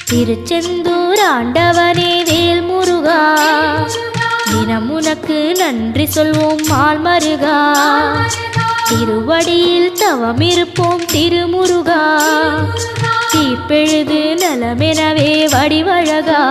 திருச்செந்தூர் ஆண்டவனே வேல் முருகா, தினம் உனக்கு நன்றி சொல்வோம் மால் மருகா. திருவடியில் தவம் இருப்போம் திருமுருகா, தீர்ப்பெழுது நலமெனவே வடிவழகா.